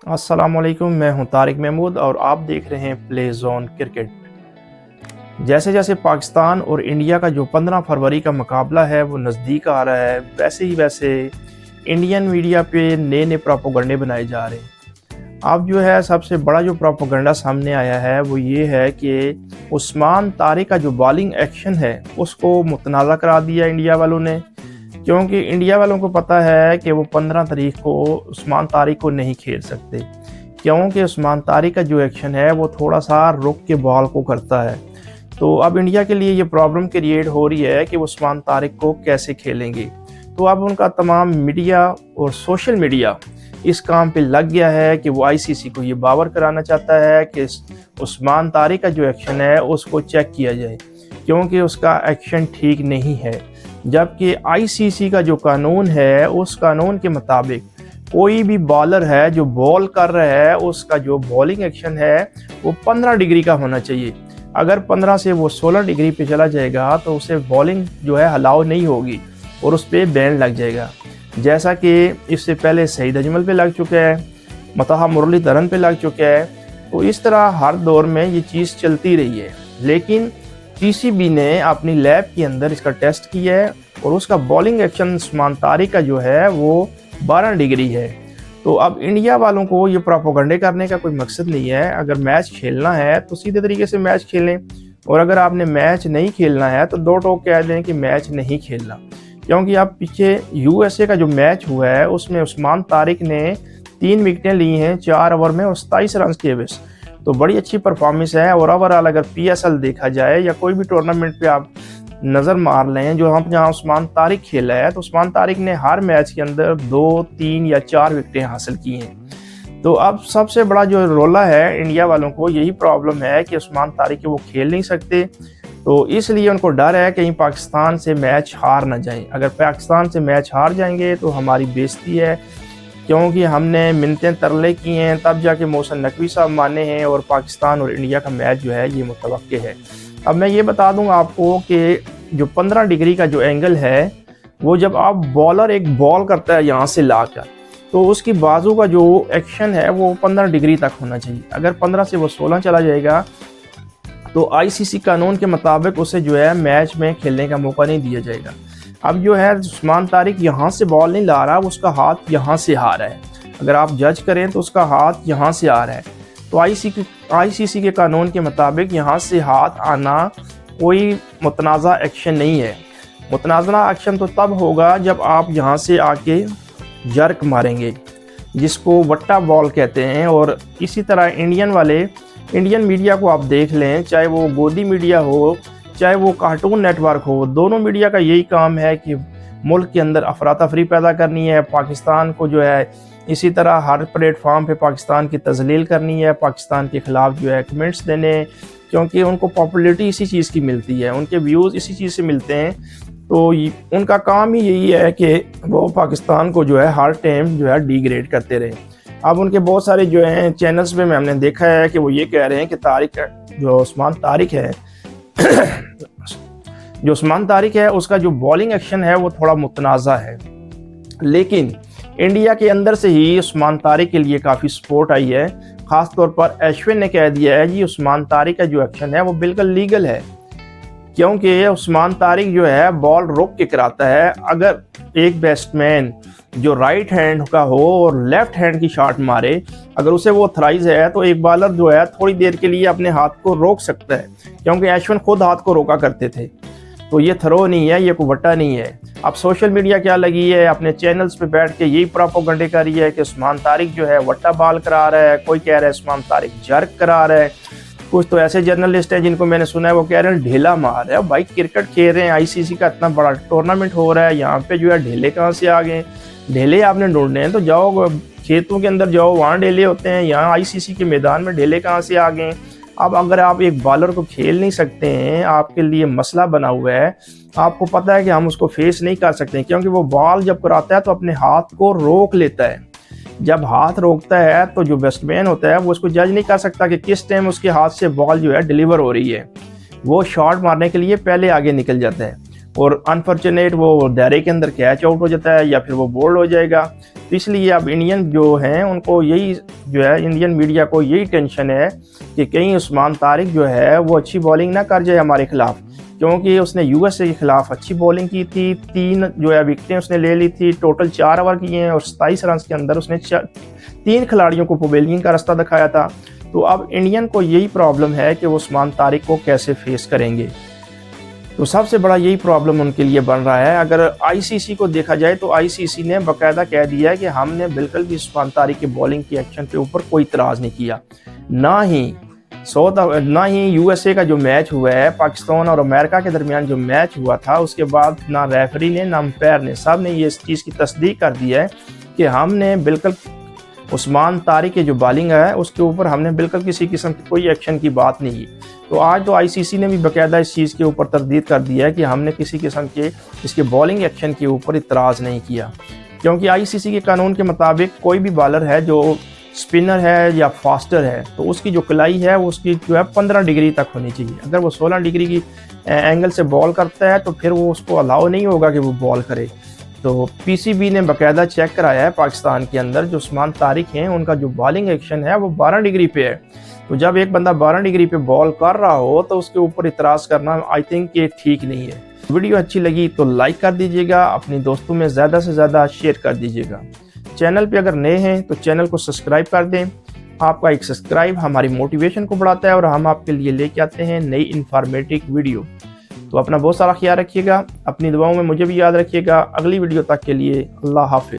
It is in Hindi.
अस्सलामुअलैकुम, मैं हूं तारिक महमूद और आप देख रहे हैं प्ले जोन क्रिकेट। जैसे जैसे पाकिस्तान और इंडिया का जो 15 फरवरी का मुकाबला है वो नज़दीक आ रहा है, वैसे ही वैसे इंडियन मीडिया पे नए नए प्रोपोगंडे बनाए जा रहे हैं। अब जो है सबसे बड़ा जो प्रोपोगंडा सामने आया है वो ये है कि उस्मान तारिक का जो बॉलिंग एक्शन है उसको मुतनाज़ा करा दिया इंडिया वालों ने, क्योंकि इंडिया वालों को पता है कि वो 15 तारीख को उस्मान तारिक को नहीं खेल सकते, क्योंकि उस्मान तारिक का जो एक्शन है वो थोड़ा सा रुक के बॉल को करता है। तो अब इंडिया के लिए ये प्रॉब्लम क्रिएट हो रही है कि वो उस्मान तारिक को कैसे खेलेंगे। तो अब उनका तमाम मीडिया और सोशल मीडिया इस काम पे लग गया है कि वो आईसीसी को ये बावर कराना चाहता है कि उस्मान तारिक का जो एक्शन है उसको चेक किया जाए, क्योंकि उसका एक्शन ठीक नहीं है। जबकि आईसीसी का जो कानून है उस कानून के मुताबिक कोई भी बॉलर है जो बॉल कर रहा है उसका जो बॉलिंग एक्शन है वो 15 डिग्री का होना चाहिए। अगर 15 से वो 16 डिग्री पे चला जाएगा तो उसे बॉलिंग जो है अलाउ नहीं होगी और उस पर बैन लग जाएगा, जैसा कि इससे पहले सईद अजमल पे लग चुका है, मतहा मुरलीधरन पे लग चुका है। तो इस तरह हर दौर में ये चीज़ चलती रही है, लेकिन पीसीबी ने अपनी लैब के अंदर इसका टेस्ट किया है और उसका बॉलिंग एक्शन उस्मान तारिक का जो है वो 12 डिग्री है। तो अब इंडिया वालों को ये प्रोपोगंडे करने का कोई मकसद नहीं है। अगर मैच खेलना है तो सीधे तरीके से मैच खेलें, और अगर आपने मैच नहीं खेलना है तो दो टोक कह दें कि मैच नहीं खेलना। क्योंकि अब पीछे यूएसए का जो मैच हुआ है उसमें उस्मान तारिक ने 3 विकेटें ली हैं 4 ओवर में और 27 रन के बेस, तो बड़ी अच्छी परफॉर्मेंस है। और ओवरऑल अगर पीएसएल देखा जाए या कोई भी टूर्नामेंट पे आप नज़र मार लें जो हम जहाँ उस्मान तारिक खेला है, तो उस्मान तारिक ने हर मैच के अंदर 2, 3 या 4 विकेटें हासिल की हैं। तो अब सबसे बड़ा जो रोला है इंडिया वालों को यही प्रॉब्लम है कि उस्मान तारिक वो खेल नहीं सकते, तो इसलिए उनको डर है कहीं पाकिस्तान से मैच हार ना जाए। अगर पाकिस्तान से मैच हार जाएंगे तो हमारी बेइज्जती है, क्योंकि हमने मिन्नतें तरले की हैं तब जाके मोहसिन नकवी साहब माने हैं, और पाकिस्तान और इंडिया का मैच जो है ये मुतवक्के है। अब मैं ये बता दूं आपको कि जो 15 डिग्री का जो एंगल है वो जब आप बॉलर एक बॉल करता है यहाँ से लाकर, तो उसकी बाजू का जो एक्शन है वो 15 डिग्री तक होना चाहिए। अगर 15 से वो 16 चला जाएगा तो आईसीसी कानून के मुताबिक उसे जो है मैच में खेलने का मौका नहीं दिया जाएगा। अब जो है उस्मान तारिक यहाँ से बॉल नहीं ला रहा, उसका हाथ यहाँ से आ रहा है। अगर आप जज करें तो उसका हाथ यहाँ से आ रहा है, तो आईसीसी के कानून के मुताबिक यहाँ से हाथ आना कोई मुतनाज़ा एक्शन नहीं है। मुतनाज़ा एक्शन तो तब होगा जब आप यहाँ से आके जर्क मारेंगे, जिसको वट्टा बॉल कहते हैं। और इसी तरह इंडियन मीडिया को आप देख लें, चाहे वो गोदी मीडिया हो चाहे वो कार्टून नेटवर्क हो, दोनों मीडिया का यही काम है कि मुल्क के अंदर अफरा तफरी पैदा करनी है, पाकिस्तान को जो है इसी तरह हर प्लेटफॉर्म पे पाकिस्तान की तजलील करनी है, पाकिस्तान के ख़िलाफ़ जो है कमेंट्स देने, क्योंकि उनको पॉपुलैरिटी इसी चीज़ की मिलती है, उनके व्यूज़ इसी चीज़ से मिलते हैं। तो उनका काम ही यही है कि वो पाकिस्तान को जो है हर टाइम जो है डिग्रेड करते रहे। अब उनके बहुत सारे जो हैं चैनल्स पे हमने देखा है कि वो ये कह रहे हैं कि जो उस्मान तारिक है उसका जो बॉलिंग एक्शन है वो थोड़ा मुतनाज़ा है, लेकिन इंडिया के अंदर से ही उस्मान तारिक के लिए काफ़ी सपोर्ट आई है। ख़ास तौर पर अश्विन ने कह दिया है जी उस्मान तारिक का जो एक्शन है वो बिल्कुल लीगल है, क्योंकि उस्मान तारिक जो है बॉल रोक के कराता है। अगर एक बैट्समैन जो राइट हैंड का हो और लेफ्ट हैंड की शॉट मारे, अगर उसे वो ऑथराइज है तो एक बॉलर जो है थोड़ी देर के लिए अपने हाथ को रोक सकता है, क्योंकि अश्विन खुद हाथ को रोका करते थे। तो ये थ्रो नहीं है, ये कोई वट्टा नहीं है। अब सोशल मीडिया क्या लगी है, अपने चैनल्स पे बैठ के यही प्रोपोगंडे कर रही है कि उस्मान तारिक जो है वट्टा बॉल करा रहा है, कोई कह रहा है उस्मान तारिक जर्क करा रहा है। कुछ तो ऐसे जर्नलिस्ट हैं जिनको मैंने सुना है वो कह रहे हैं ढेला मार रहे हैं। भाई क्रिकेट खेल रहे हैं, आईसीसी का इतना बड़ा टूर्नामेंट हो रहा है, यहाँ पे जो है ढेले कहाँ से आ गए? ढेले आपने ढूंढने हैं तो जाओ खेतों के अंदर जाओ, वहाँ ढेले होते हैं, यहाँ आईसीसी के मैदान में ढेले कहाँ से आ गए? अब अगर आप एक बॉलर को खेल नहीं सकते हैं, आपके लिए मसला बना हुआ है, आपको पता है कि हम उसको फेस नहीं कर सकते, क्योंकि वो बॉल जब कराता है तो अपने हाथ को रोक लेता है। जब हाथ रोकता है तो जो बैट्समैन होता है वो उसको जज नहीं कर सकता कि किस टाइम उसके हाथ से बॉल जो है डिलीवर हो रही है। वो शॉट मारने के लिए पहले आगे निकल जाता है और अनफॉर्चुनेट वो दायरे के अंदर कैच आउट हो जाता है या फिर वो बोल्ड हो जाएगा। तो इसलिए अब इंडियन जो हैं उनको यही जो है, इंडियन मीडिया को यही टेंशन है कि कहीं उस्मान तारिक जो है वो अच्छी बॉलिंग ना कर जाए हमारे खिलाफ, क्योंकि उसने यूएसए के खिलाफ अच्छी बॉलिंग की थी, 3 जो है विकेटें उसने ले ली थी, टोटल 4 ओवर किए हैं और 27 रन के अंदर उसने 3 खिलाड़ियों को पवेलियन का रास्ता दिखाया था। तो अब इंडियन को यही प्रॉब्लम है कि वो उस्मान तारिक को कैसे फेस करेंगे। तो सबसे बड़ा यही प्रॉब्लम उनके लिए बन रहा है। अगर आईसीसी को देखा जाए तो आईसीसी ने बाकायदा कह दिया है कि हमने बिल्कुल भी उस्मान तारिक के बॉलिंग के एक्शन के ऊपर कोई इतराज़ नहीं किया, ना ही यूएसए का जो मैच हुआ है पाकिस्तान और अमेरिका के दरमियान जो मैच हुआ था, उसके बाद ना रेफरी ने ना अंपायर ने, सब ने ये इस चीज़ की तस्दीक कर दी है कि हमने बिल्कुल उस्मान तारिक की जो बॉलिंग है उसके ऊपर हमने बिल्कुल किसी किस्म की कोई एक्शन की बात नहीं की। तो आज तो आईसीसी ने भी बाकायदा इस चीज़ के ऊपर तरदीद कर दिया है कि हमने किसी किस्म के इसके बॉलिंग एक्शन के ऊपर इतराज़ नहीं किया, क्योंकि आईसीसी के कानून के मुताबिक कोई भी बॉलर है जो स्पिनर है या फास्टर है तो उसकी जो कलाई है वो उसकी जो है 15 डिग्री तक होनी चाहिए। अगर वो 16 डिग्री की एंगल से बॉल करता है तो फिर वो उसको अलाउ नहीं होगा कि वो बॉल करे। तो पीसीबी ने बाकायदा चेक कराया है पाकिस्तान के अंदर जो उस्मान तारिक हैं उनका जो बॉलिंग एक्शन है वो 12 डिग्री पे है। तो जब एक बंदा 12 डिग्री पे बॉल कर रहा हो तो उसके ऊपर इतराज़ करना आई थिंक ये ठीक नहीं है। वीडियो अच्छी लगी तो लाइक कर दीजिएगा, अपने दोस्तों में ज़्यादा से ज़्यादा शेयर कर दीजिएगा। चैनल पे अगर नए हैं तो चैनल को सब्सक्राइब कर दें। आपका एक सब्सक्राइब हमारी मोटिवेशन को बढ़ाता है और हम आपके लिए लेके आते हैं नई इंफॉर्मेटिव वीडियो। तो अपना बहुत सारा ख्याल रखिएगा, अपनी दुआओं में मुझे भी याद रखिएगा। अगली वीडियो तक के लिए अल्लाह हाफिज़।